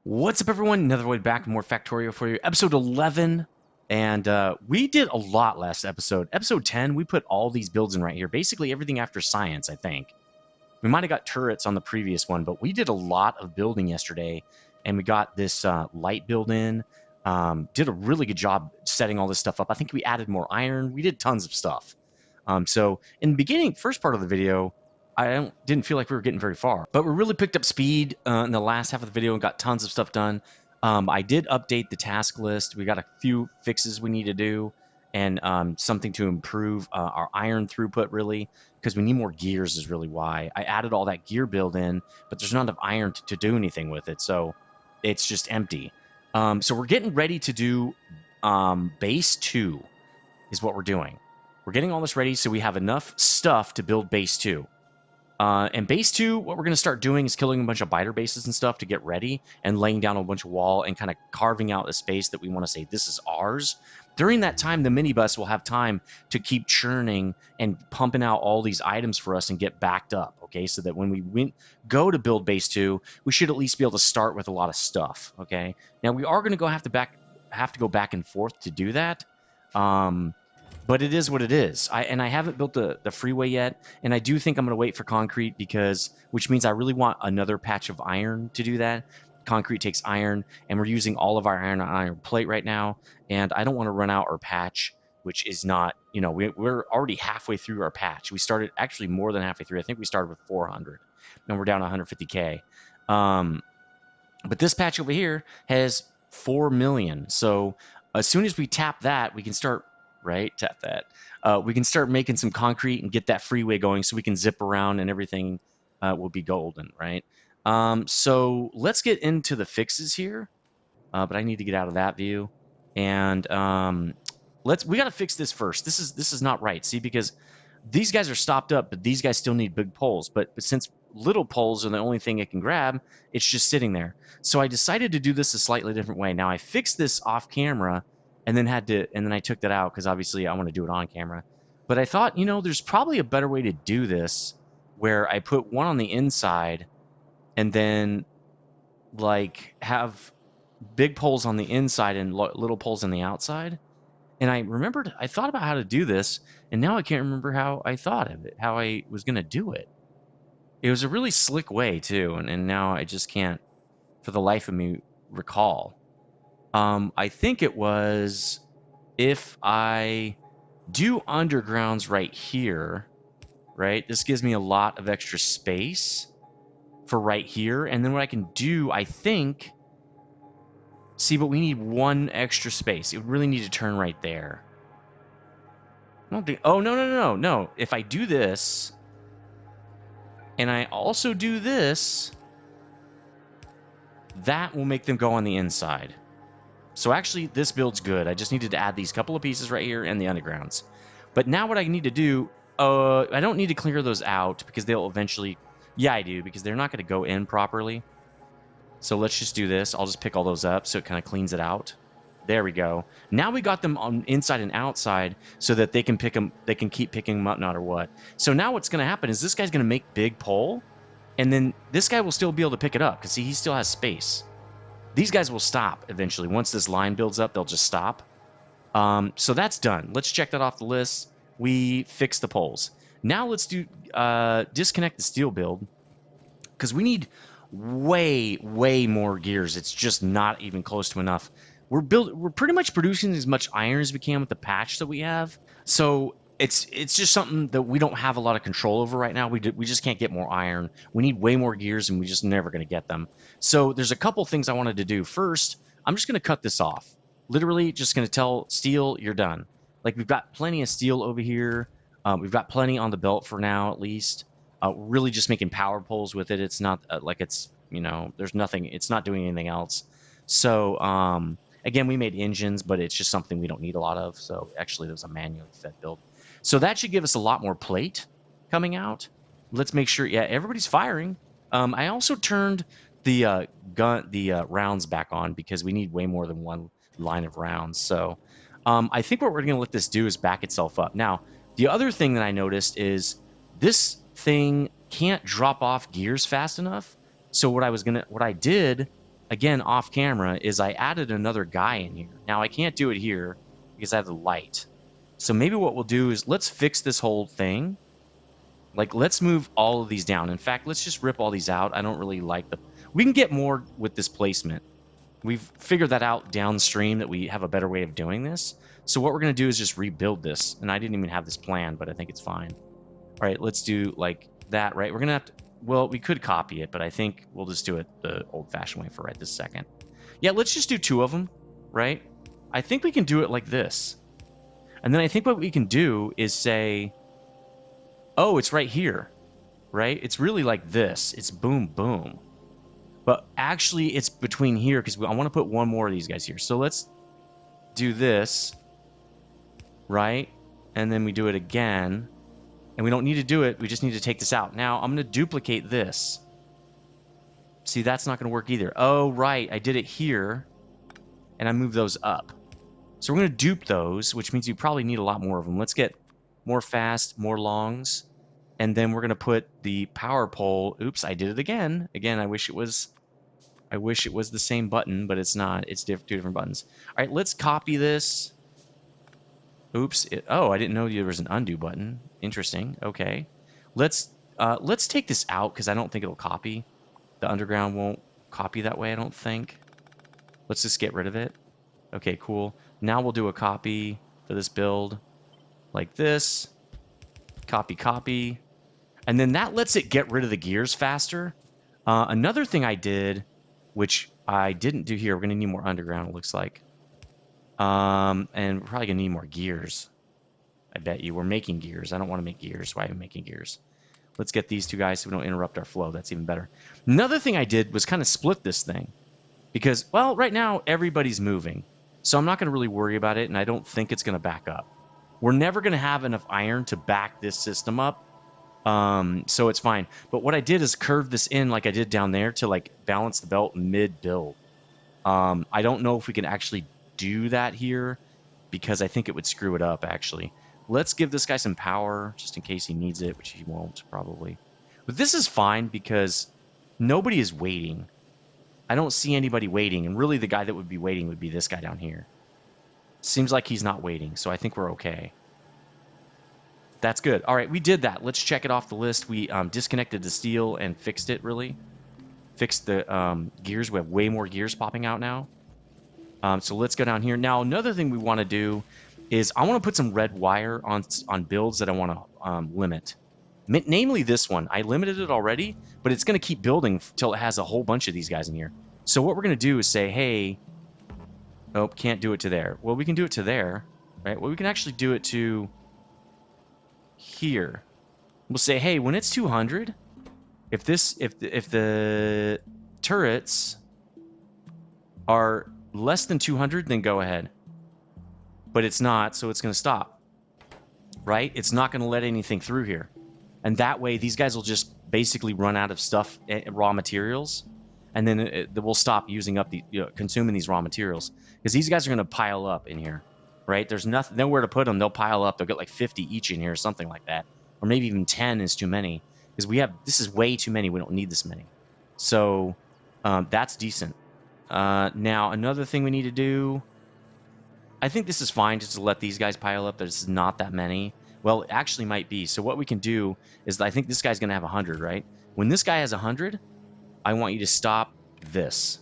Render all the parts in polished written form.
What's up, everyone? Another way back, more Factorio for you. Episode 11. And we did a lot last episode. Episode 10, we put all these builds in right here. Basically everything after science, I think. We might have got turrets on the previous one, but we did a lot of building yesterday. And we got this light build in. Did a really good job setting all this stuff up. I think we added more iron. We did tons of stuff. So in the beginning, first part of the video, I didn't feel like we were getting very far, but we really picked up speed in the last half of the video and got tons of stuff done. I did update the task list. We got a few fixes we need to do and something to improve our iron throughput, really, because we need more gears is really why. I added all that gear build in, but there's not enough iron to do anything with it, so it's just empty. So we're getting ready to do base 2 is what we're doing. We're getting all this ready so we have enough stuff to build base 2. And base 2, what we're going to start doing is killing a bunch of biter bases and stuff to get ready and laying down a bunch of wall and kind of carving out a space that we want to say, this is ours. During that time, the minibus will have time to keep churning and pumping out all these items for us and get backed up, okay? So that when we go to build base 2, we should at least be able to start with a lot of stuff, okay? Now, we are going to have to go back and forth to do that. But it is what it is. I haven't built the freeway yet, and I do think I'm going to wait for concrete which means I really want another patch of iron to do that. Concrete takes iron, and we're using all of our iron on iron plate right now, and I don't want to run out our patch, which is not, we're already halfway through our patch. We started actually more than halfway through. I think we started with 400, and we're down 150K. But this patch over here has 4 million, so as soon as we tap that, we can start tap that. We can start making some concrete and get that freeway going so we can zip around and everything will be golden, right? So let's get into the fixes here. But I need to get out of that view. And we got to fix this first. This is not right. See, because these guys are stopped up, but these guys still need big poles. But since little poles are the only thing it can grab, it's just sitting there. So I decided to do this a slightly different way. Now I fixed this off camera and then I took that out because obviously I want to do it on camera. But I thought, there's probably a better way to do this where I put one on the inside and then like have big poles on the inside and little poles on the outside. And I thought about how to do this, and now I can't remember how I thought of it, how I was going to do it. It was a really slick way too, and now I just can't, for the life of me, recall. I think it was if I do undergrounds right here, right? This gives me a lot of extra space for right here. And then what I can do, I think, see, but we need one extra space. It would really need to turn right there. I don't think, oh, no. If I do this, and I also do this, that will make them go on the inside. So actually, this build's good. I just needed to add these couple of pieces right here and the undergrounds. But now what I need to do, I don't need to clear those out because they'll eventually... Yeah, I do, because they're not going to go in properly. So let's just do this. I'll just pick all those up so it kind of cleans it out. There we go. Now we got them on inside and outside so that they can pick them. They can keep picking them up, no matter what. So now what's going to happen is this guy's going to make big pole, and then this guy will still be able to pick it up because see, he still has space. These guys will stop eventually. Once this line builds up, they'll just stop. So that's done. Let's check that off the list. We fixed the poles. Now let's do disconnect the steel build because we need way more gears. It's just not even close to enough. We're pretty much producing as much iron as we can with the patch that we have. So it's just something that we don't have a lot of control over right now. We just can't get more iron. We need way more gears, and we're just never going to get them. So there's a couple things I wanted to do. First, I'm just going to cut this off. Literally just going to tell steel, you're done. Like, we've got plenty of steel over here. We've got plenty on the belt for now, at least. Really just making power poles with it. It's not like it's, there's nothing. It's not doing anything else. So, again, we made engines, but it's just something we don't need a lot of. So actually, there's a manually fed build. So that should give us a lot more plate coming out. Let's make sure, yeah, everybody's firing. I also turned the rounds back on because we need way more than one line of rounds. So I think what we're going to let this do is back itself up. Now, the other thing that I noticed is this thing can't drop off gears fast enough. So what I did again, off camera, is I added another guy in here. Now, I can't do it here because I have the light. So maybe what we'll do is let's fix this whole thing. Like, let's move all of these down. In fact, let's just rip all these out. I don't really like the... We can get more with this placement. We've figured that out downstream, that we have a better way of doing this. So what we're going to do is just rebuild this. And I didn't even have this planned, but I think it's fine. All right, let's do like that, right? We're going to have to... Well, we could copy it, but I think we'll just do it the old-fashioned way for right this second. Yeah, let's just do 2 of them, right? I think we can do it like this. And then I think what we can do is say... Oh, it's right here, right? It's really like this. It's boom, boom. But actually, it's between here because I want to put one more of these guys here. So let's do this, right? And then we do it again. And we don't need to do it. We just need to take this out. Now, I'm going to duplicate this. See, that's not going to work either. Oh, right. I did it here, and I moved those up. So we're going to dupe those, which means you probably need a lot more of them. Let's get more fast, more longs. And then we're going to put the power pole. Oops, I did it again. Again, I wish it was the same button, but it's not. It's 2 different buttons. All right, let's copy this. Oops. Oh, I didn't know there was an undo button. Interesting. Okay. Let's take this out because I don't think it'll copy. The underground won't copy that way, I don't think. Let's just get rid of it. Okay, cool. Now we'll do a copy for this build like this. Copy, copy. And then that lets it get rid of the gears faster. Another thing I did, which I didn't do here, we're going to need more underground, it looks like. And we're probably going to need more gears. I bet you. We're making gears. I don't want to make gears. Why am I making gears? Let's get these 2 guys so we don't interrupt our flow. That's even better. Another thing I did was kind of split this thing. Because, well, right now, everybody's moving. So I'm not going to really worry about it, and I don't think it's going to back up. We're never going to have enough iron to back this system up. So it's fine. But what I did is curve this in like I did down there to, like, balance the belt mid-build. I don't know if we can actually do that here because I think it would screw it up, actually. Let's give this guy some power just in case he needs it, which he won't probably. But this is fine because nobody is waiting. I don't see anybody waiting, and really the guy that would be waiting would be this guy down here. Seems like he's not waiting, so I think we're okay. That's good. All right, we did that. Let's check it off the list. We disconnected the steel and fixed it, really. Fixed the gears. We have way more gears popping out now. So let's go down here. Now, another thing we want to do is I want to put some red wire on builds that I want to limit. Namely this one. I limited it already, but it's going to keep building till it has a whole bunch of these guys in here. So what we're going to do is say, hey... Oh, can't do it to there. Well, we can do it to there, right? Well, we can actually do it to here. We'll say, hey, when it's 200, if the turrets are less than 200, then go ahead. But it's not, so it's going to stop, right? It's not going to let anything through here. And that way, these guys will just basically run out of stuff, raw materials, and then we'll stop using up consuming these raw materials. Because these guys are going to pile up in here, right? There's nowhere to put them. They'll pile up. They'll get like 50 each in here or something like that. Or maybe even 10 is too many. Because this is way too many. We don't need this many. So that's decent. Now, another thing we need to do... I think this is fine just to let these guys pile up. There's not that many. Well, it actually might be. So what we can do is I think this guy's going to have 100, right? When this guy has 100, I want you to stop this,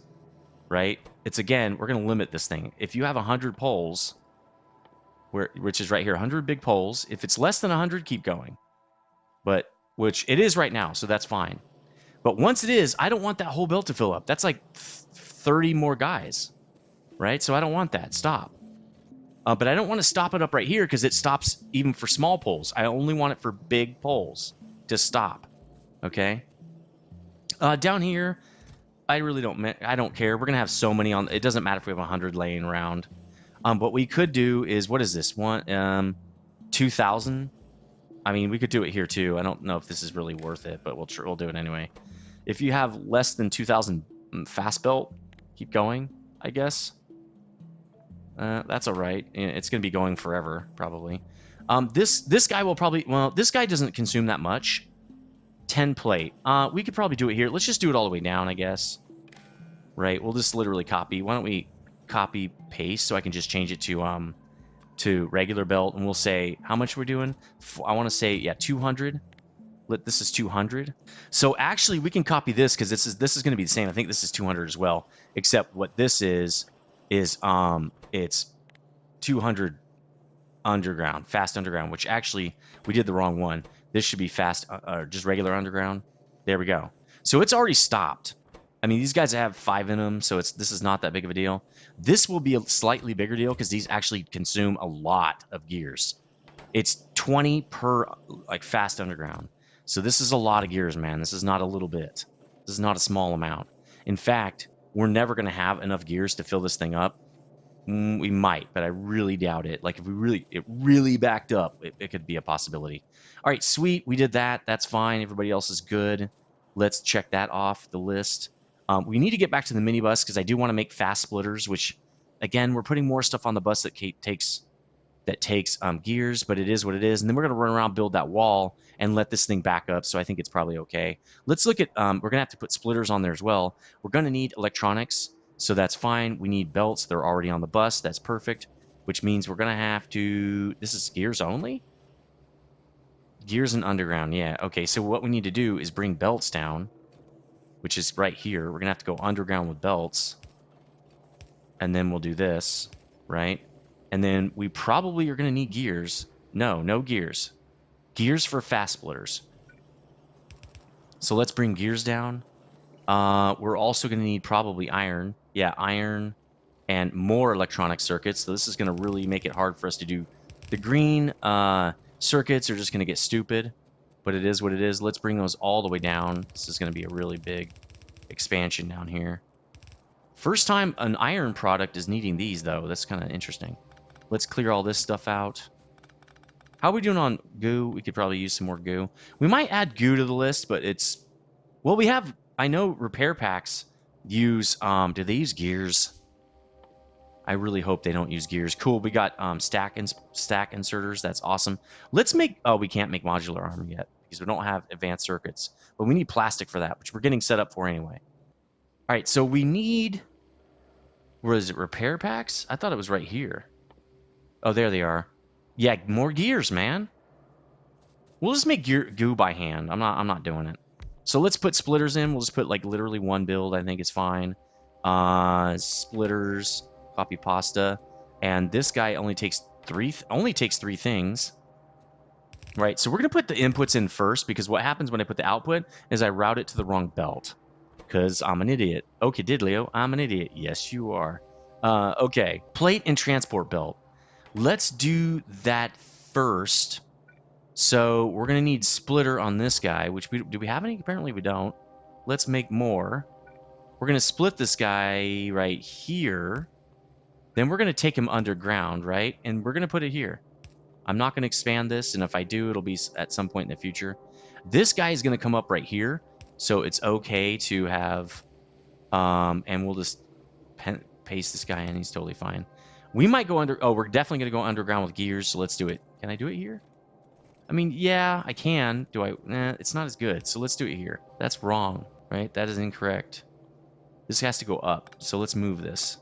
right? It's, again, we're going to limit this thing. If you have 100 poles, which is right here, 100 big poles. If it's less than 100, keep going. But, which it is right now, so that's fine. But once it is, I don't want that whole belt to fill up. That's like 30 more guys, right? So I don't want that. Stop. But I don't want to stop it up right here because it stops even for small poles. I only want it for big poles to stop. Okay? Down here, I really don't care. We're going to have so many on. It doesn't matter if we have 100 laying around. What we could do is, what is this? 2,000? I mean, we could do it here too. I don't know if this is really worth it, but we'll do it anyway. If you have less than 2,000 fast belt, keep going, I guess. That's all right. It's going to be going forever, probably. This guy will probably... Well, this guy doesn't consume that much. 10 plate. We could probably do it here. Let's just do it all the way down, I guess. right? We'll just literally copy. Why don't we copy paste so I can just change it to regular belt, and we'll say how much we're doing. I want to say, yeah, 200. This is 200. So actually we can copy this because this is going to be the same. I think this is 200 as well, except what this is it's 200 underground, fast underground, which actually we did the wrong one. This should be fast, just regular underground. There we go. So it's already stopped. I mean, these guys have 5 in them, so this is not that big of a deal. This will be a slightly bigger deal because these actually consume a lot of gears. It's 20 per like fast underground. So this is a lot of gears, man. This is not a little bit. This is not a small amount. In fact, we're never going to have enough gears to fill this thing up. We might, but I really doubt it. Like if it really backed up, it could be a possibility. All right, sweet. We did that. That's fine. Everybody else is good. Let's check that off the list. We need to get back to the minibus because I do want to make fast splitters, which again, we're putting more stuff on the bus that takes gears, but it is what it is. And then we're going to run around, build that wall, and let this thing back up. So I think it's probably okay. Let's look at, we're going to have to put splitters on there as well. We're going to need electronics. So that's fine. We need belts. They're already on the bus. That's perfect, which means we're going to have to, this is gears only? Gears and underground. Yeah. Okay. So what we need to do is bring belts down, which is right here. We're going to have to go underground with belts. And then we'll do this, right? And then we probably are going to need gears. No gears. Gears for fast splitters. So let's bring gears down. We're also going to need probably iron. Yeah, iron and more electronic circuits. So this is going to really make it hard for us to do. The green circuits are just going to get stupid, but it is what it is. Let's bring those all the way down. This is going to be a really big expansion down here. First time an iron product is needing these, though. That's kind of interesting. Let's clear all this stuff out. How are we doing on goo? We could probably use some more goo. We might add goo to the list, but it's... Well, we have... I know repair packs use... do they use gears? I really hope they don't use gears. Cool, we got stack inserters. That's awesome. Let's make... Oh, we can't make modular armor yet because we don't have advanced circuits. But we need plastic for that, which we're getting set up for anyway. All right, so we need... Where is it? Repair packs? I thought it was right here. Oh, there they are. Yeah, more gears, man. We'll just make goo by hand. I'm not doing it. So let's put splitters in. We'll just put like literally one build. I think is fine. Splitters, copy pasta, and this guy only takes three things. Right. So we're gonna put the inputs in first because what happens when I put the output is I route it to the wrong belt. Because I'm an idiot. Okay, Diddlio, I'm an idiot. Yes, you are. Okay, plate and transport belt. Let's do that first. So we're going to need splitter on this guy, which do we have any? Apparently we don't. Let's make more. We're going to split this guy right here. Then we're going to take him underground, right? And we're going to put it here. I'm not going to expand this, and if I do, it'll be at some point in the future. This guy is going to come up right here. So it's okay to have, and we'll just paste this guy in. He's totally fine. We might go under, oh, we're definitely going to go underground with gears, so let's do it. Can I do it here? I mean, yeah, I can. Do I? Nah, it's not as good, so let's do it here. That's wrong, right? That is incorrect. This has to go up, so let's move this.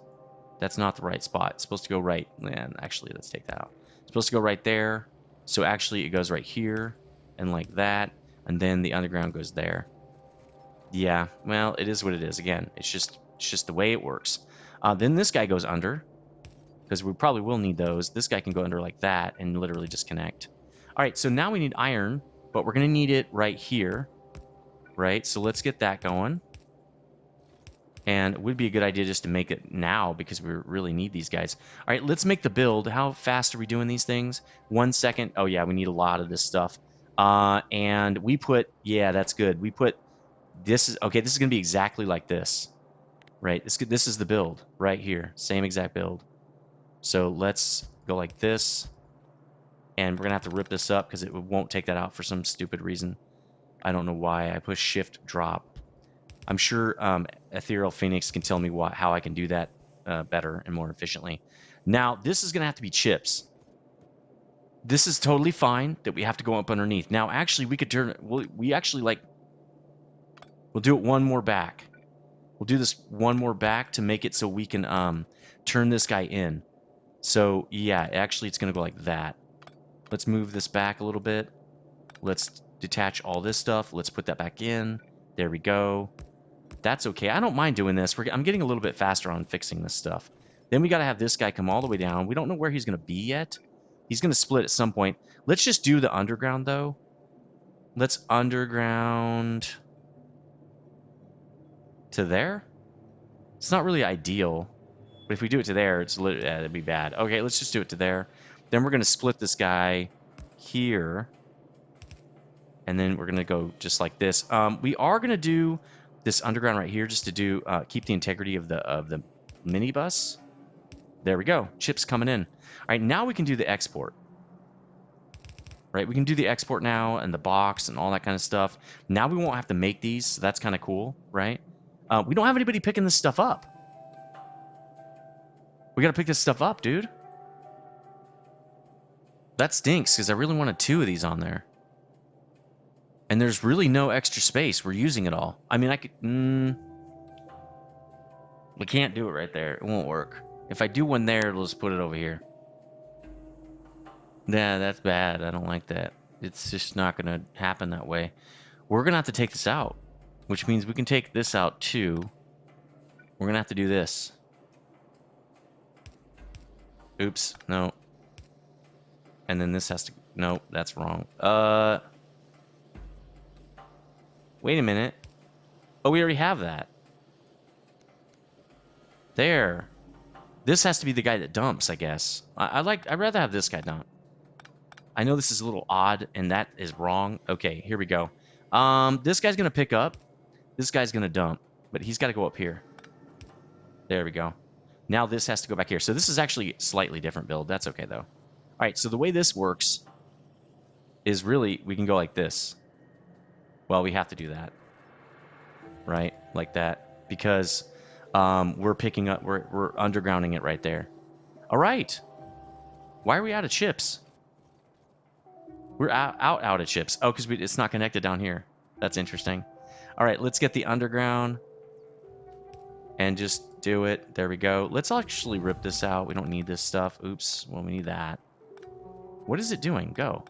That's not the right spot. It's supposed to go right. And actually, let's take that out. It's supposed to go right there. So actually, it goes right here, and like that, and then the underground goes there. Yeah, well, it is what it is. Again, it's just the way it works. Then this guy goes under, because we probably will need those. This guy can go under like that and literally just connect. All right, so now we need iron, but we're going to need it right here, right? So let's get that going. And it would be a good idea just to make it now because we really need these guys. All right, let's make the build. How fast are we doing these things? 1 second. Oh, yeah, we need a lot of this stuff. And we put, yeah, that's good. We put, this is, okay, this is going to be exactly like this, right? This is the build right here. Same exact build. So let's go like this. And we're going to have to rip this up because it won't take that out for some stupid reason. I don't know why. I push shift drop. I'm sure Ethereal Phoenix can tell me how I can do that better and more efficiently. Now, this is going to have to be chips. This is totally fine that we have to go up underneath. Now, actually, we could turn... We'll do it one more back. We'll do this one more back to make it so we can turn this guy in. So yeah, actually it's going to go like that. Let's move this back a little bit. Let's detach all this stuff. Let's put that back in. There we go. That's okay. I don't mind doing this. I'm getting a little bit faster on fixing this stuff. Then we got to have this guy come all the way down. We don't know where he's going to be yet. He's going to split at some point. Let's just do the underground, though. Let's underground to there. It's not really ideal. But if we do it to there, it'd be bad. Okay, let's just do it to there. Then we're going to split this guy here. And then we're going to go just like this. We are going to do this underground right here just to do keep the integrity of the minibus. There we go. Chips coming in. All right, now we can do the export. Right, we can do the export now and the box and all that kind of stuff. Now we won't have to make these, so that's kind of cool, right? We don't have anybody picking this stuff up. We got to pick this stuff up, dude. That stinks, because I really wanted 2 of these on there. And there's really no extra space. We're using it all. I mean, I could... we can't do it right there. It won't work. If I do one there, let's put it over here. Yeah, that's bad. I don't like that. It's just not going to happen that way. We're going to have to take this out, which means we can take this out too. We're going to have to do this. Oops, no. And then this has to... No, that's wrong. Wait a minute. Oh, we already have that. There. This has to be the guy that dumps, I guess. I'd rather have this guy dump. I know this is a little odd, and that is wrong. Okay, here we go. This guy's going to pick up. This guy's going to dump. But he's got to go up here. There we go. Now this has to go back here. So this is actually a slightly different build. That's okay, though. All right, so the way this works is really we can go like this. Well, we have to do that. Right? Like that. Because we're picking up... We're undergrounding it right there. All right. Why are we out of chips? We're out of chips. Oh, because it's not connected down here. That's interesting. All right, let's get the underground and just do it. There we go. Let's actually rip this out. We don't need this stuff. Oops. Well, we need that. What is it doing? Go.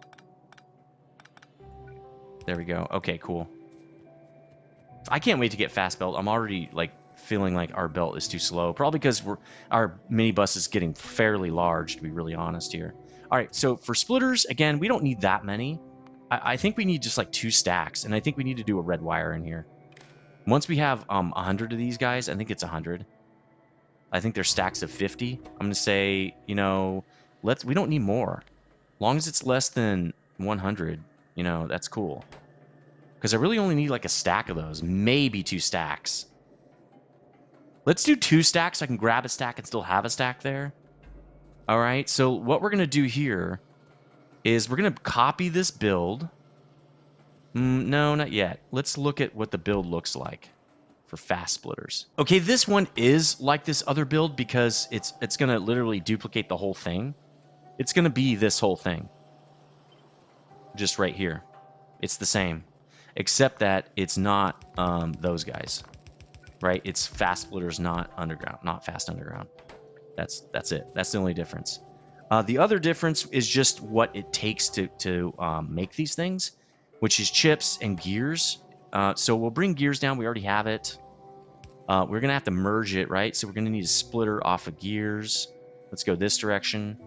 There we go. Okay, cool. I can't wait to get fast belt. I'm already like feeling like our belt is too slow. Probably because our minibus is getting fairly large, to be really honest here. All right, so for splitters, again, we don't need that many. I think we need just like 2 stacks, and I think we need to do a red wire in here. Once we have 100 of these guys, I think it's 100. I think they're stacks of 50. I'm going to say, you know, we don't need more. As long as it's less than 100, you know, that's cool. Because I really only need like a stack of those, maybe 2 stacks. Let's do 2 stacks so I can grab a stack and still have a stack there. All right, so what we're going to do here is we're going to copy this build. No, not yet. Let's look at what the build looks like for fast splitters. Okay, this one is like this other build because it's going to literally duplicate the whole thing. It's going to be this whole thing. Just right here. It's the same. Except that it's not those guys. Right? It's fast splitters, not underground. Not fast underground. That's it. That's the only difference. The other difference is just what it takes to make these things, which is chips and gears. So we'll bring gears down. We already have it. We're going to have to merge it, right? So we're going to need a splitter off of gears. Let's go this direction.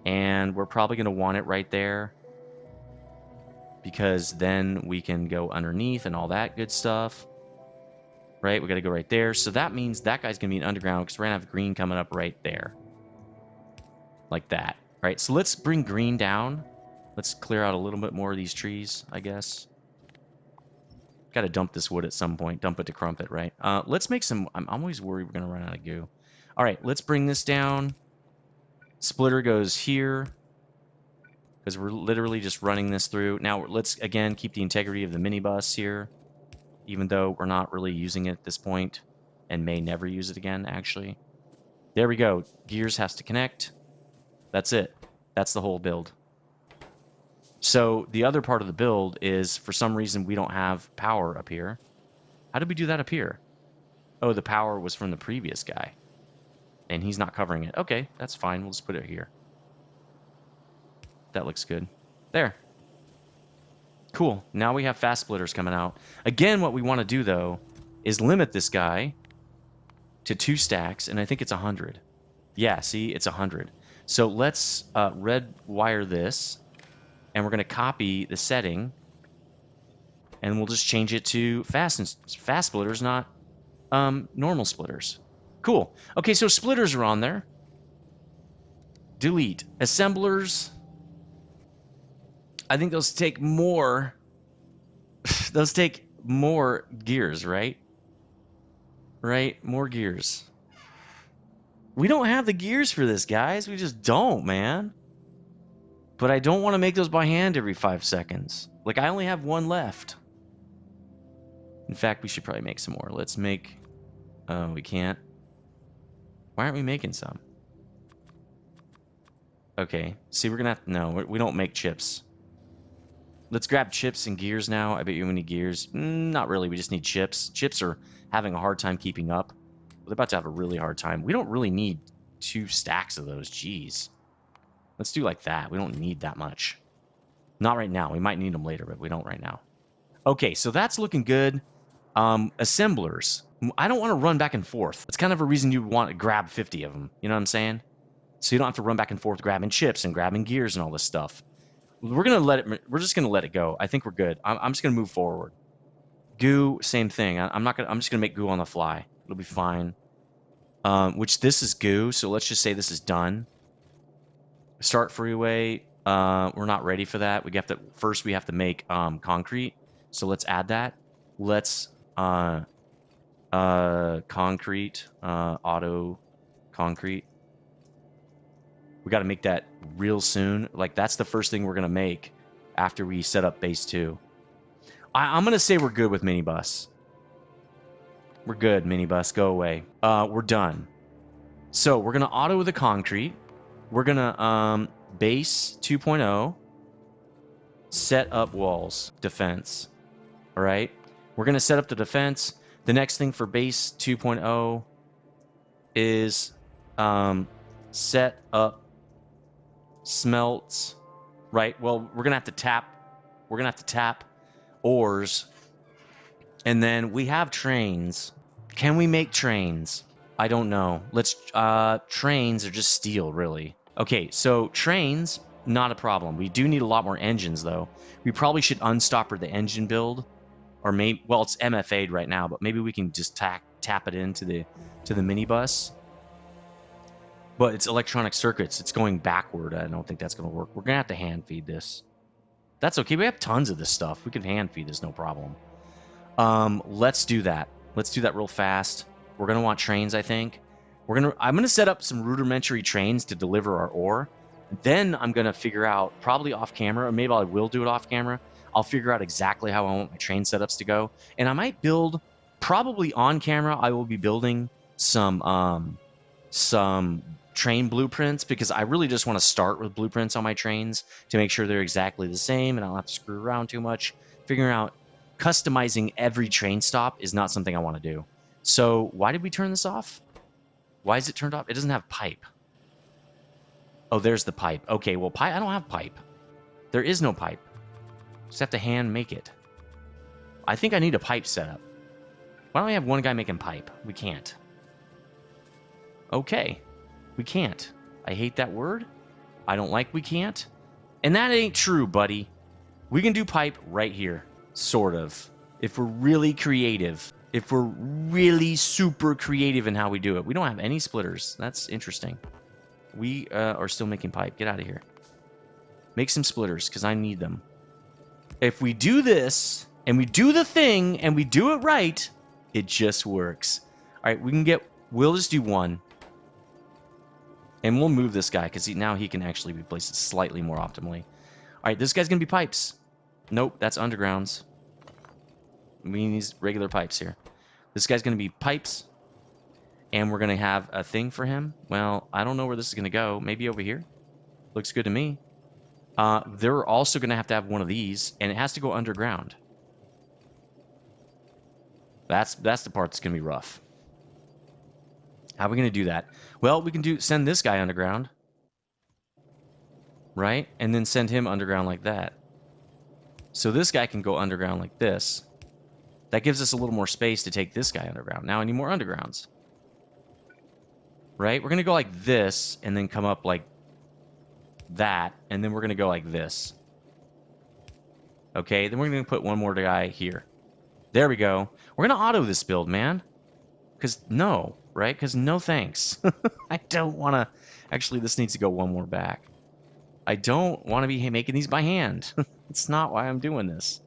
And we're probably going to want it right there, because then we can go underneath and all that good stuff. Right? We got to go right there. So that means that guy's going to be an underground because we're going to have green coming up right there. Like that. Right? So let's bring green down. Let's clear out a little bit more of these trees, I guess. Got to dump this wood at some point. Dump it to crump it, right? Let's make some... I'm always worried we're going to run out of goo. All right, let's bring this down. Splitter goes here, because we're literally just running this through. Now, let's, again, keep the integrity of the minibus here, even though we're not really using it at this point and may never use it again, actually. There we go. Gears has to connect. That's it. That's the whole build. So the other part of the build is, for some reason, we don't have power up here. How did we do that up here? Oh, the power was from the previous guy. And he's not covering it. Okay, that's fine. We'll just put it here. That looks good. There. Cool. Now we have fast splitters coming out. Again, what we want to do, though, is limit this guy to 2 stacks, and I think it's 100. Yeah, see? It's 100. So let's red wire this, and we're going to copy the setting, and we'll just change it to fast splitters, not normal splitters. Cool. Okay, so splitters are on there. Delete. Assemblers. I think those take more. Those take more gears, right? Right? More gears. We don't have the gears for this, guys. We just don't, man. But I don't want to make those by hand every 5 seconds. Like, I only have 1 left. In fact, we should probably make some more. Let's make... Oh, we can't. Why aren't we making some? Okay. See, we're going to have to... No, we don't make chips. Let's grab chips and gears now. I bet you we need gears. Not really. We just need chips. Chips are having a hard time keeping up. They're about to have a really hard time. We don't really need 2 stacks of those. Jeez. Let's do like that. We don't need that much. Not right now. We might need them later, but we don't right now. Okay, so that's looking good. Assemblers. I don't want to run back and forth. That's kind of a reason you want to grab 50 of them. You know what I'm saying? So you don't have to run back and forth grabbing chips and grabbing gears and all this stuff. We're gonna let it. We're just gonna let it go. I think we're good. I'm just gonna move forward. Goo, same thing. I'm not gonna. I'm just gonna make goo on the fly. It'll be fine. Which this is goo, so let's just say this is done. Start freeway. We're not ready for that. We have to first. We have to make concrete. So let's add that. Let's concrete auto concrete. We got to make that real soon. Like, that's the first thing we're going to make after we set up base 2. I'm going to say we're good with minibus. We're good, minibus. Go away. We're done. So we're going to auto the concrete. We're going to base 2.0. Set up walls. Defense. All right. We're going to set up the defense. The next thing for base 2.0 is set up smelts, right? Well, we're gonna have to tap ores, and then we have trains. Can we make trains? I don't know. Let's trains are just steel, really. Okay, so trains, not a problem. We do need a lot more engines, though. We probably should unstopper the engine build, or maybe, well, it's MFA'd right now, but maybe we can just tap it into the minibus. But it's electronic circuits. It's going backward. I don't think that's going to work. We're going to have to hand feed this. That's okay. We have tons of this stuff. We can hand feed this, no problem. Let's do that. Let's do that real fast. We're going to want trains, I think. I'm going to set up some rudimentary trains to deliver our ore. Then I'm going to figure out, probably off camera, or maybe I will do it off camera. I'll figure out exactly how I want my train setups to go. And I might build, probably on camera, I will be building some train blueprints, because I really just want to start with blueprints on my trains to make sure they're exactly the same and I don't have to screw around too much. Figuring out customizing every train stop is not something I want to do. So why did we turn this off? Why is it turned off? It doesn't have pipe. Oh, there's the pipe. Okay, well, pipe. I don't have pipe. There is no pipe. Just have to hand make it. I think I need a pipe setup. Why don't we have one guy making pipe? We can't. Okay. We can't. I hate that word. I don't like we can't. And that ain't true, buddy. We can do pipe right here. Sort of. If we're really creative. If we're really super creative in how we do it. We don't have any splitters. That's interesting. We are still making pipe. Get out of here. Make some splitters, because I need them. If we do this, and we do the thing, and we do it right, it just works. All right, we'll just do one. And we'll move this guy, because now he can actually be placed slightly more optimally. All right, this guy's going to be pipes. Nope, that's undergrounds. We need these regular pipes here. This guy's going to be pipes. And we're going to have a thing for him. Well, I don't know where this is going to go. Maybe over here. Looks good to me. They're also going to have one of these. And it has to go underground. That's the part that's going to be rough. How are we going to do that? Well, we can send this guy underground, right? And then send him underground like that. So this guy can go underground like this. That gives us a little more space to take this guy underground. Now I need more undergrounds. Right? We're going to go like this and then come up like that. And then we're going to go like this. Okay, then we're going to put one more guy here. There we go. We're going to auto this build, man. Because no, right? Because no thanks. I don't want to... Actually, this needs to go one more back. I don't want to be making these by hand. It's not why I'm doing this.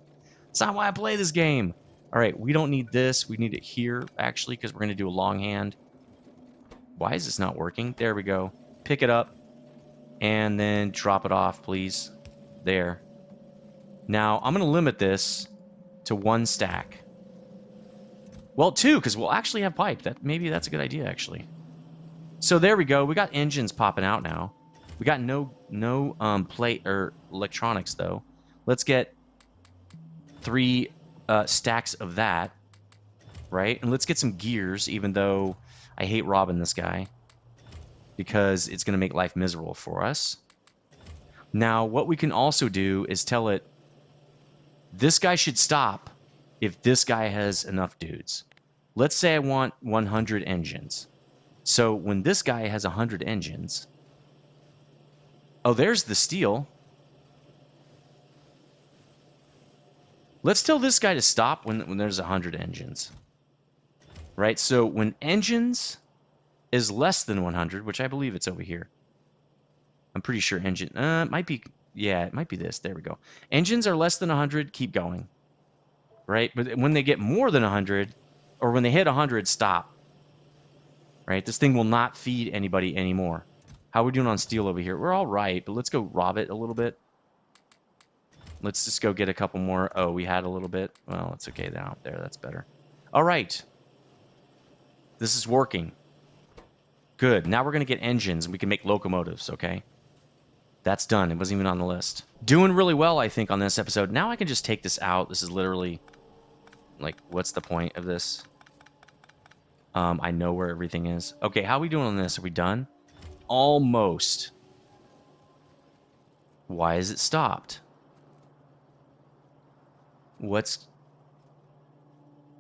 It's not why I play this game. All right, we don't need this. We need it here, actually, because we're going to do a longhand. Why is this not working? There we go. Pick it up and then drop it off, please. There. Now, I'm going to limit this to 1 stack. Well, 2, because we'll actually have pipe. Maybe that's a good idea, actually. So there we go. We got engines popping out now. We got no plate or electronics, though. Let's get 3 stacks of that, right? And let's get some gears, even though I hate robbing this guy, because it's going to make life miserable for us. Now, what we can also do is tell it, this guy should stop if this guy has enough dudes. Let's say I want 100 engines. So when this guy has 100 engines... Oh, there's the steel. Let's tell this guy to stop when there's 100 engines. Right? So when engines is less than 100, which I believe it's over here. I'm pretty sure engine... it might be... Yeah, it might be this. There we go. Engines are less than 100, keep going. Right? But when they get more than 100, or when they hit 100, stop. Right? This thing will not feed anybody anymore. How are we doing on steel over here? We're all right, but let's go rob it a little bit. Let's just go get a couple more. Oh, we had a little bit. Well, it's okay down there. That's better. All right. This is working. Good. Now we're going to get engines, and we can make locomotives, okay? That's done. It wasn't even on the list. Doing really well, I think, on this episode. Now I can just take this out. This is literally... Like, what's the point of this? I know where everything is. Okay, how are we doing on this? Are we done? Almost. Why is it stopped?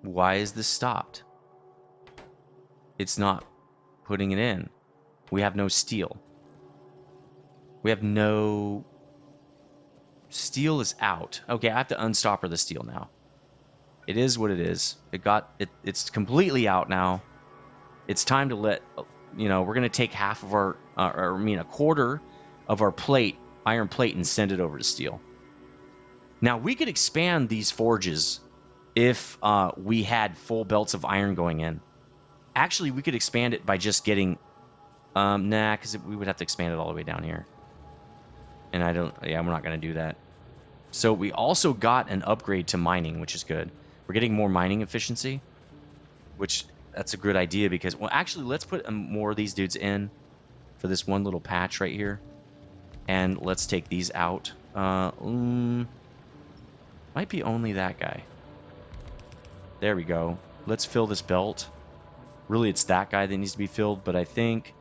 Why is this stopped? It's not putting it in. We have no steel. We have no... Steel is out. Okay, I have to unstopper the steel now. It is what it is. It's completely out now. It's time to let... You know, we're going to take half of our... a quarter of our plate, iron plate, and send it over to steel. Now, we could expand these forges if we had full belts of iron going in. Actually, we could expand it by just getting... nah, because we would have to expand it all the way down here. And I don't... Yeah, we're not going to do that. So we also got an upgrade to mining, which is good. We're getting more mining efficiency, which that's a good idea because... Well, actually, let's put more of these dudes in for this one little patch right here. And let's take these out. Might be only that guy. There we go. Let's fill this belt. Really, it's that guy that needs to be filled, but I think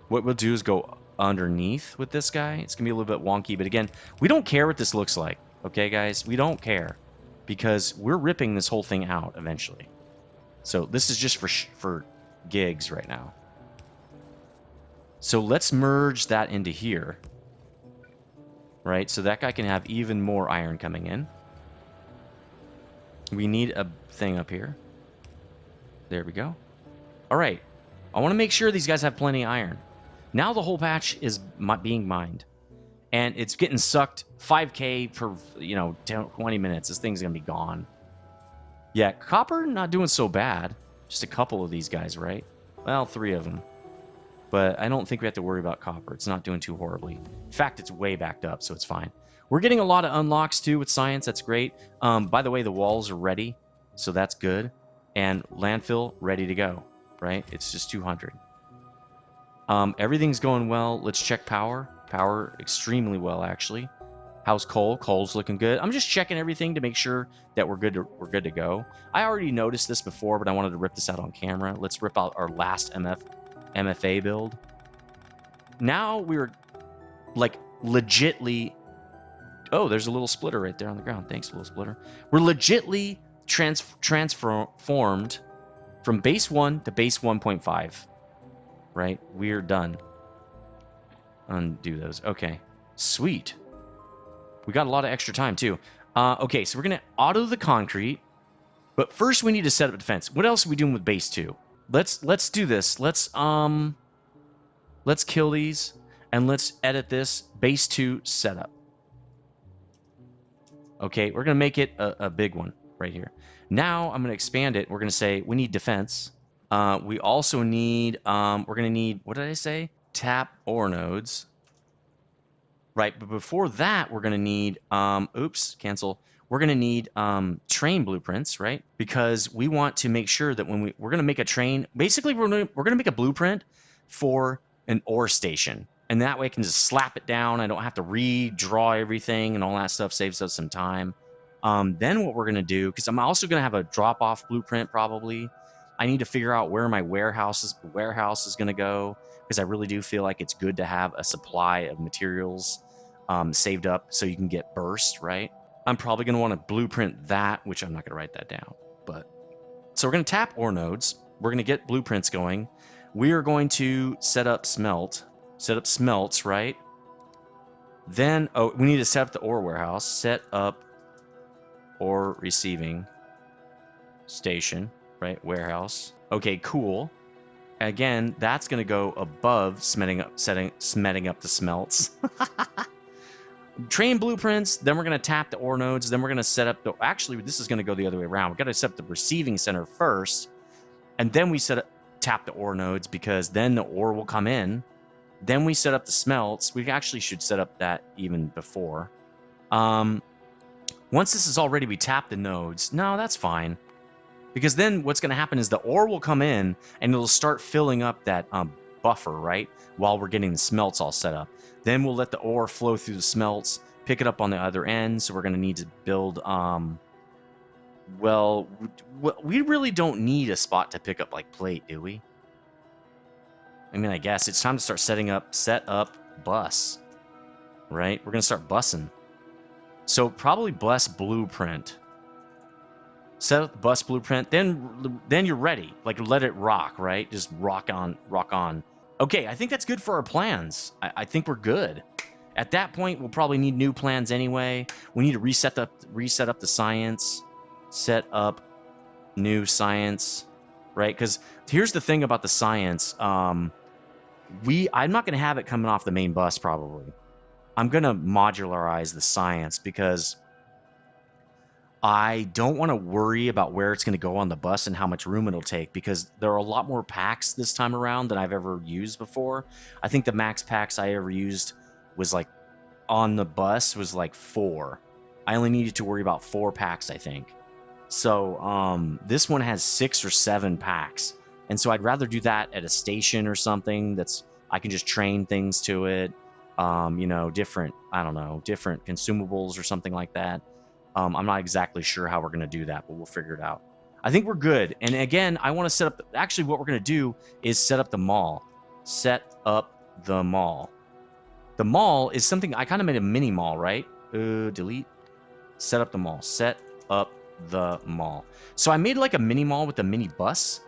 what we'll do is go underneath with this guy. It's going to be a little bit wonky, but again, we don't care what this looks like. Okay, guys? We don't care because we're ripping this whole thing out eventually. So this is just for gigs right now. So let's merge that into here. Right? So that guy can have even more iron coming in. We need a thing up here. There we go. All right. I want to make sure these guys have plenty of iron. Now the whole patch is being mined. And it's getting sucked 5K for, 20 minutes. This thing's going to be gone. Yeah, copper not doing so bad. Just a couple of these guys, right? Well, 3 of them. But I don't think we have to worry about copper. It's not doing too horribly. In fact, it's way backed up, so it's fine. We're getting a lot of unlocks, too, with science. That's great. By the way, the walls are ready, so that's good. And landfill, ready to go, right? It's just 200. Everything's going well. Let's check power. Power, extremely well, actually. How's coal? Coal's looking good. I'm just checking everything to make sure that we're good to go. I already noticed this before, but I wanted to rip this out on camera. Let's rip out our last MFA build. Now we're like legitly. Oh, there's a little splitter right there on the ground. Thanks, little splitter. We're legitly transformed from base 1 to base 1.5. Right? We're done. Undo those. Okay. Sweet. We got a lot of extra time, too. Okay, so we're going to auto the concrete. But first, we need to set up a defense. What else are we doing with base 2? Let's do this. Let's kill these. And let's edit this. Base 2 setup. Okay, we're going to make it a big one right here. Now, I'm going to expand it. We're going to say we need defense. We also need, we're going to need, what did I say? Tap ore nodes. Right, but before that, we're going to need, cancel. We're going to need train blueprints, right? Because we want to make sure that when we're going to make a train, basically we're going to make a blueprint for an ore station. And that way I can just slap it down. I don't have to redraw everything and all that stuff, saves us some time. Then what we're going to do, because I'm also going to have a drop-off blueprint probably. I need to figure out where my warehouse is going to go, because I really do feel like it's good to have a supply of materials saved up so you can get burst, right? I'm probably going to want to blueprint that, which I'm not going to write that down. But so we're going to tap ore nodes. We're going to get blueprints going. We are going to set up smelts, right? Then, we need to set up the ore warehouse. Set up ore receiving station, right? Warehouse. Okay, cool. Again, that's going to go above smelting up the smelts. Train blueprints, then we're going to tap the ore nodes, then we're going to set up the... Actually, this is going to go the other way around. We've got to set up the receiving center first, and then we tap the ore nodes, because then the ore will come in. Then we set up the smelts. We actually should set up that even before. Once this is all ready, we tap the nodes. No, that's fine. Because then what's going to happen is the ore will come in, and it'll start filling up that buffer, right? While we're getting the smelts all set up. Then we'll let the ore flow through the smelts, pick it up on the other end. So we're going to need to build, well, we really don't need a spot to pick up like plate, do we? I mean, I guess it's time to start set up bus, right? We're going to start bussing. So probably bus blueprint. Set up the bus blueprint, then you're ready. Like, let it rock, right? Just rock on. Okay, I think that's good for our plans. I think we're good. At that point, we'll probably need new plans anyway. We need to reset up the science. Set up new science, right? Because here's the thing about the science. I'm not going to have it coming off the main bus, probably. I'm going to modularize the science, because I don't want to worry about where it's going to go on the bus and how much room it'll take, because there are a lot more packs this time around than I've ever used before. I think the max packs I ever used was like on the bus was like 4. I only needed to worry about 4 packs, I think. So this one has 6 or 7 packs. And so I'd rather do that at a station or something I can just train things to it. Different consumables or something like that. I'm not exactly sure how we're going to do that, but we'll figure it out. I think we're good. And again, I want to set up... Actually, what we're going to do is set up the mall. Set up the mall. The mall is something... I kind of made a mini mall, right? Delete. Set up the mall. Set up the mall. So I made like a mini mall with a mini bus.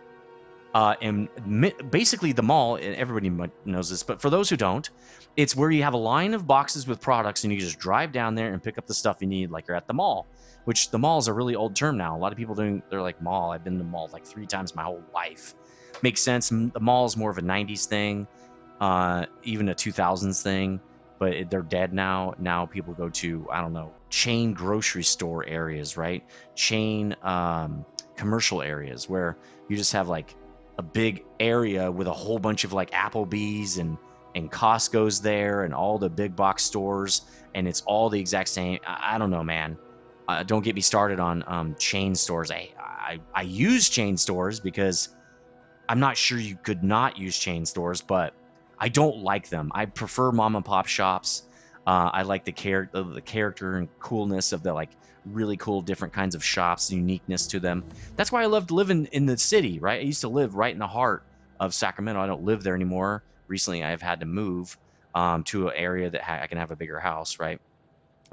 Basically the mall, and everybody knows this, but for those who don't, it's where you have a line of boxes with products, and you just drive down there and pick up the stuff you need, like you're at the mall. Which the mall is a really old term now. A lot of people they're like, mall. I've been to the mall like 3 times my whole life. Makes sense. The mall is more of a 90s thing, even a 2000s thing, but they're dead now. Now people go to, I don't know, chain grocery store areas, right? Chain commercial areas where you just have like a big area with a whole bunch of like Applebee's and Costco's there, and all the big box stores, and it's all the exact same. I don't know, man. Don't get me started on chain stores. I use chain stores because I'm not sure you could not use chain stores, but I don't like them. I prefer mom and pop shops. I like the character and coolness of the like really cool different kinds of shops, uniqueness to them. That's why I loved living in the city, right? I used to live right in the heart of Sacramento. I don't live there anymore. Recently, I've had to move to an area that I can have a bigger house, right?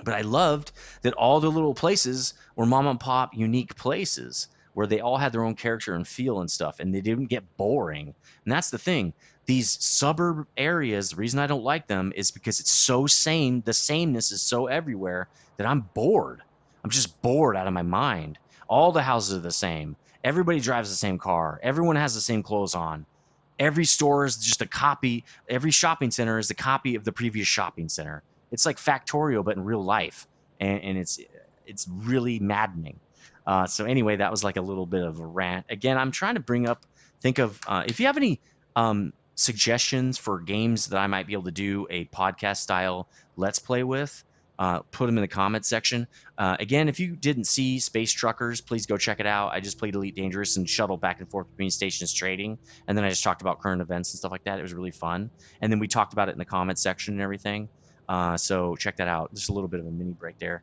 But I loved that all the little places were mom and pop unique places where they all had their own character and feel and stuff, and they didn't get boring. And that's the thing. These suburb areas, the reason I don't like them is because it's so same. The sameness is so everywhere that I'm bored. I'm just bored out of my mind. All the houses are the same. Everybody drives the same car. Everyone has the same clothes on. Every store is just a copy. Every shopping center is a copy of the previous shopping center. It's like Factorio, but in real life, and it's really maddening. So anyway, that was like a little bit of a rant. Again, I'm trying to think of if you have any suggestions for games that I might be able to do a podcast style let's play with. Put them in the comments section. Again, if you didn't see Space Truckers, please go check it out. I just played Elite Dangerous and shuttled back and forth between stations trading. And then I just talked about current events and stuff like that. It was really fun. And then we talked about it in the comments section and everything. So check that out. Just a little bit of a mini break there.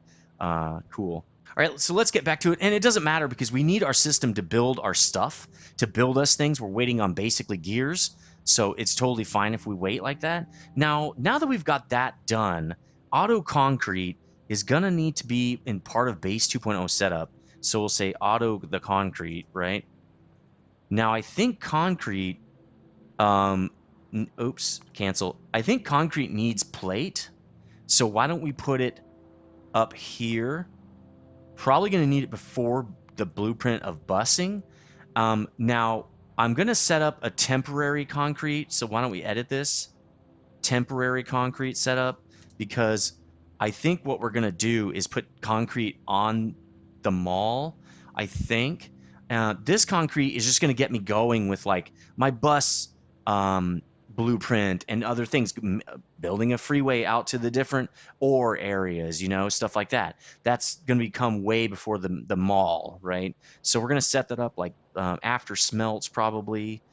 Cool. All right, so let's get back to it. And it doesn't matter because we need our system to build our stuff, to build us things. We're waiting on basically gears. So it's totally fine if we wait like that. Now that we've got that done, auto concrete is going to need to be in part of base 2.0 setup. So we'll say auto the concrete, right? Now I think concrete, oops, cancel. I think concrete needs plate. So why don't we put it up here? Probably going to need it before the blueprint of busing. Now, I'm going to set up a temporary concrete. So why don't we edit this? Temporary concrete setup, because I think what we're going to do is put concrete on the mall. I think this concrete is just going to get me going with like my bus blueprint and other things, building a freeway out to the different ore areas, stuff like that. That's going to become way before the mall, right? So we're going to set that up like after smelts probably.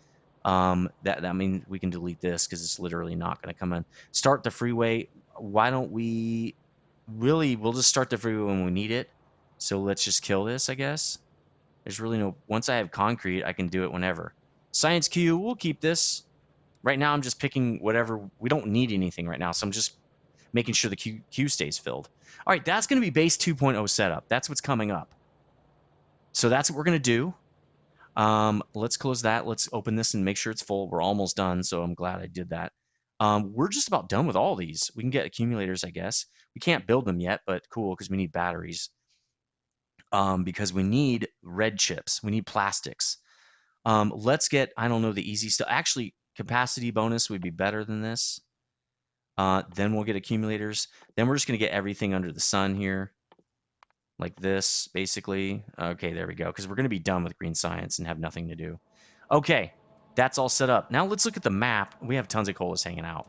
That means we can delete this because it's literally not going to come in. Start the freeway. Why don't we we'll just start the freeway when we need it. So let's just kill this, I guess. There's really no, once I have concrete, I can do it whenever. Science Q, we'll keep this. Right now, I'm just picking whatever. We don't need anything right now, so I'm just making sure the queue stays filled. All right, that's going to be base 2.0 setup. That's what's coming up. So that's what we're going to do. Let's close that. Let's open this and make sure it's full. We're almost done, so I'm glad I did that. We're just about done with all these. We can get accumulators, I guess. We can't build them yet, but cool, because we need batteries. Because we need red chips. We need plastics. Let's get, I don't know, the easy stuff. Actually, capacity bonus would be better than this. Then we'll get accumulators. Then we're just going to get everything under the sun here. Like this, basically. Okay, there we go. Because we're going to be done with green science and have nothing to do. Okay, that's all set up. Now let's look at the map. We have tons of colas hanging out.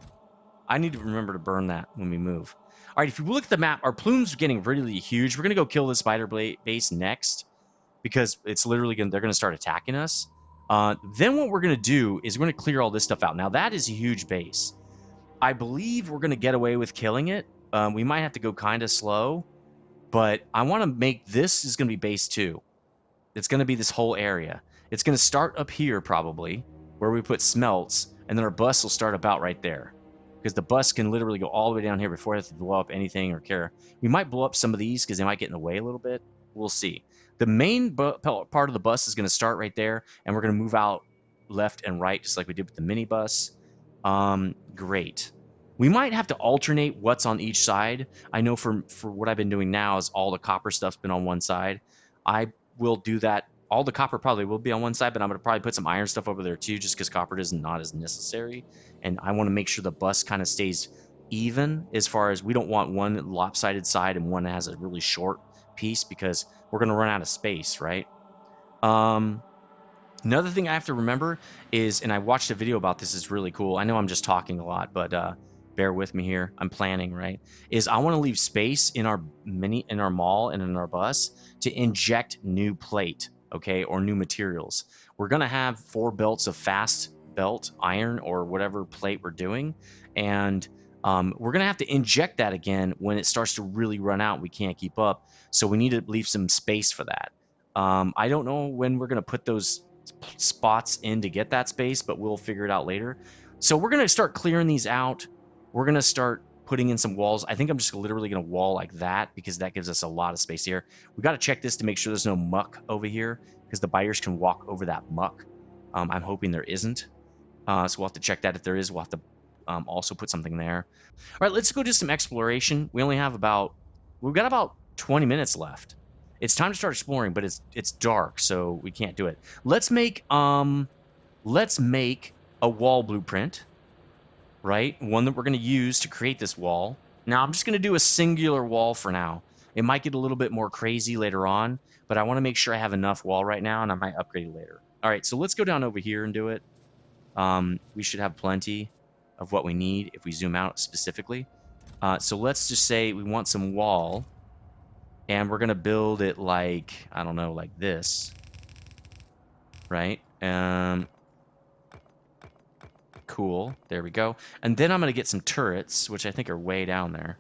I need to remember to burn that when we move. All right, if you look at the map, our plumes are getting really huge. We're going to go kill the spider base next because it's literally going. They're going to start attacking us. Then what we're going to do is we're going to clear all this stuff out. Now that is a huge base. I believe we're going to get away with killing it. We might have to go kind of slow. But I want to make this is going to be base 2. It's going to be this whole area. It's going to start up here probably where we put smelts, and then our bus will start about right there. Because the bus can literally go all the way down here before it has to blow up anything or care. We might blow up some of these because they might get in the way a little bit. We'll see. The main part of the bus is going to start right there, and we're going to move out left and right just like we did with the minibus. Great. We might have to alternate what's on each side. I know for what I've been doing now is all the copper stuff's been on one side. I will do that. All the copper probably will be on one side, but I'm going to probably put some iron stuff over there too, just because copper is not as necessary. And I want to make sure the bus kind of stays even as far as we don't want one lopsided side and one that has a really short piece because we're going to run out of space, right? Another thing I have to remember is, and I watched a video about this, is really cool. I know I'm just talking a lot, but bear with me here. I'm planning, right? Is I want to leave space in our mall and in our bus to inject new plate, okay, or new materials. We're gonna have 4 belts of fast belt iron or whatever plate we're doing, and We're going to have to inject that again when it starts to really run out. We can't keep up. So we need to leave some space for that. I don't know when we're going to put those spots in to get that space, but we'll figure it out later. So we're going to start clearing these out. We're going to start putting in some walls. I think I'm just literally going to wall like that because that gives us a lot of space here. We got to check this to make sure there's no muck over here because the buyers can walk over that muck. I'm hoping there isn't. So we'll have to check that. If there is, we'll have to also put something there. All right, let's go do some exploration. We've got about 20 minutes left. It's time to start exploring, but it's dark, so we can't do it. Let's make a wall blueprint, right? One that we're going to use to create this wall. Now, I'm just going to do a singular wall for now. It might get a little bit more crazy later on, but I want to make sure I have enough wall right now, and I might upgrade it later. All right, so let's go down over here and do it. We should have plenty of what we need if we zoom out specifically. So let's just say we want some wall, and we're going to build it like, I don't know, like this, right? Cool. There we go. And then I'm going to get some turrets, which I think are way down there.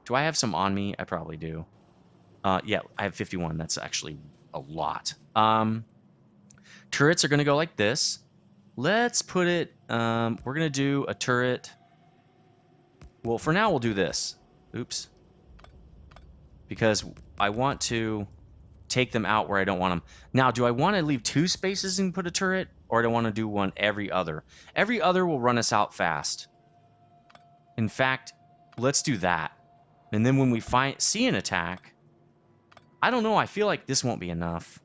Do I have some on me? I probably do. Yeah, I have 51. That's actually a lot. Turrets are going to go like this. Let's put it, we're going to do a turret. Well, for now, we'll do this. Oops. Because I want to take them out where I don't want them. Now, do I want to leave 2 spaces and put a turret? Or do I want to do one every other? Every other will run us out fast. In fact, let's do that. And then when we see an attack, I don't know, I feel like this won't be enough.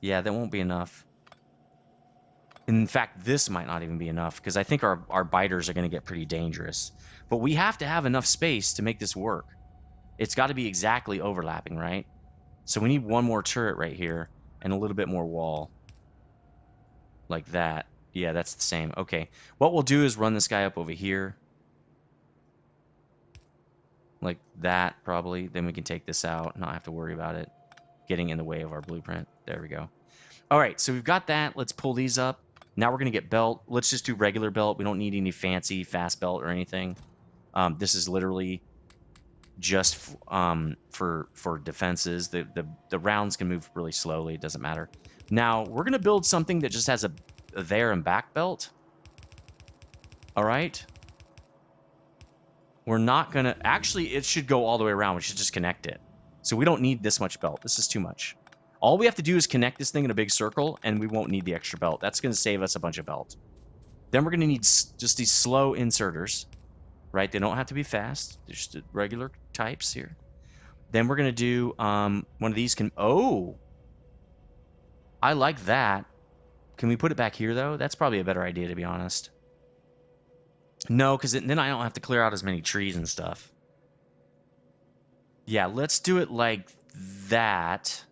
Yeah, that won't be enough. In fact, this might not even be enough, because I think our biters are going to get pretty dangerous. But we have to have enough space to make this work. It's got to be exactly overlapping, right? So we need one more turret right here, and a little bit more wall. Like that. Yeah, that's the same. Okay. What we'll do is run this guy up over here. Like that, probably. Then we can take this out, not have to worry about it getting in the way of our blueprint. There we go. All right, so we've got that. Let's pull these up. Now we're going to get belt. Let's just do regular belt. We don't need any fancy fast belt or anything. This is literally just for defenses. The rounds can move really slowly. It doesn't matter. Now, we're going to build something that just has a there and back belt. All right. We're not going to... Actually, it should go all the way around. We should just connect it. So we don't need this much belt. This is too much. All we have to do is connect this thing in a big circle, and we won't need the extra belt. That's going to save us a bunch of belt. Then we're going to need just these slow inserters, right? They don't have to be fast. They're just regular types here. Then we're going to do one of these. Oh! I like that. Can we put it back here, though? That's probably a better idea, to be honest. No, because then I don't have to clear out as many trees and stuff. Yeah, let's do it like that.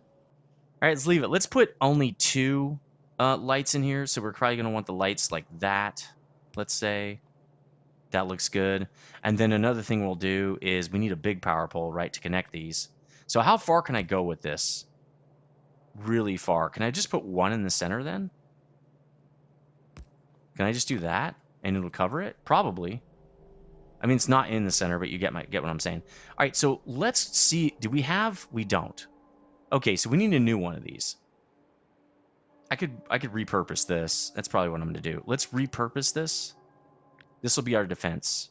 All right, let's leave it. Let's put only 2 lights in here. So we're probably going to want the lights like that, let's say. That looks good. And then another thing we'll do is we need a big power pole, right, to connect these. So how far can I go with this? Really far. Can I just put 1 in the center then? Can I just do that and it'll cover it? Probably. I mean, it's not in the center, but you get what I'm saying. All right, so let's see. Do we have? We don't. Okay, so we need a new one of these. I could repurpose this. That's probably what I'm going to do. Let's repurpose this. This will be our defense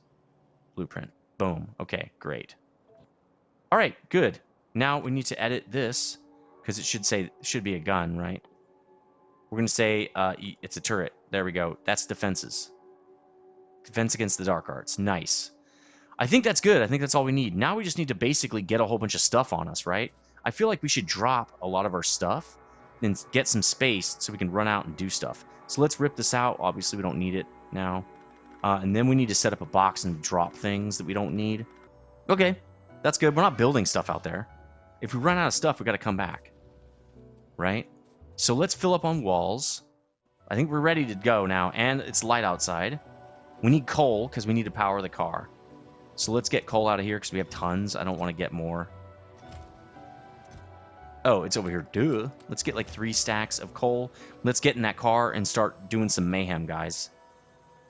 blueprint. Boom. Okay, great. All right, good. Now we need to edit this because it should be a gun, right? We're going to say it's a turret. There we go. That's defenses. Defense against the dark arts. Nice. I think that's good. I think that's all we need. Now we just need to basically get a whole bunch of stuff on us, right? I feel like we should drop a lot of our stuff and get some space so we can run out and do stuff. So let's rip this out. Obviously, we don't need it now. And then we need to set up a box and drop things that we don't need. Okay, that's good. We're not building stuff out there. If we run out of stuff, we got to come back. Right? So let's fill up on walls. I think we're ready to go now, and it's light outside. We need coal because we need to power the car. So let's get coal out of here because we have tons. I don't want to get more. Oh, it's over here. Duh. Let's get like 3 stacks of coal. Let's get in that car and start doing some mayhem, guys.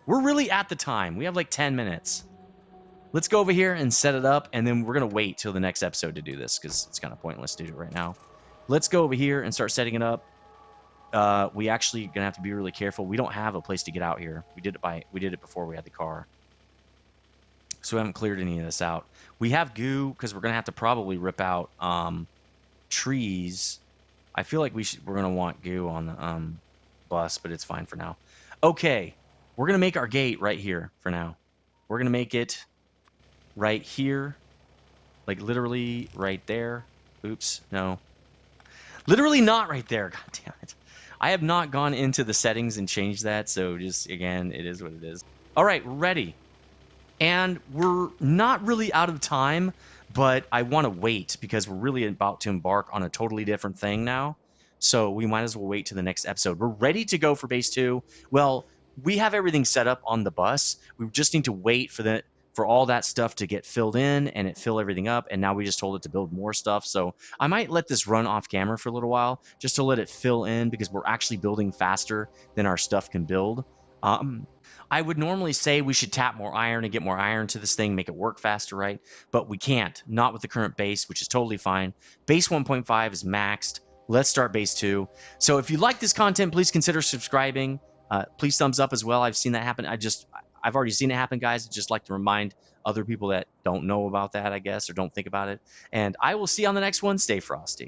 We're really at the time. We have like 10 minutes. Let's go over here and set it up, and then we're going to wait till the next episode to do this because it's kind of pointless to do it right now. Let's go over here and start setting it up. We actually going to have to be really careful. We don't have a place to get out here. We did it before we had the car. So we haven't cleared any of this out. We have goo because we're going to have to probably rip out trees. I feel like we're going to want goo on the bus, but it's fine for now. Okay, we're going to make our gate right here for now. We're going to make it right here, like literally right there. Oops, no. Literally not right there. God damn it. I have not gone into the settings and changed that, so just, again, it is what it is. All right, we're ready. And we're not really out of time, but I want to wait because we're really about to embark on a totally different thing now. So we might as well wait to the next episode. We're ready to go for base 2. Well, we have everything set up on the bus. We just need to wait for all that stuff to get filled in and it fill everything up. And now we just told it to build more stuff. So I might let this run off camera for a little while just to let it fill in because we're actually building faster than our stuff can build. I would normally say we should tap more iron and get more iron to this thing, make it work faster, right? But we can't, not with the current base, which is totally fine. Base 1.5 is maxed. Let's start base 2. So if you like this content, please consider subscribing. Please thumbs up as well. I've seen that happen. I've already seen it happen, guys. I'd just like to remind other people that don't know about that, I guess, or don't think about it. And I will see you on the next one. Stay frosty.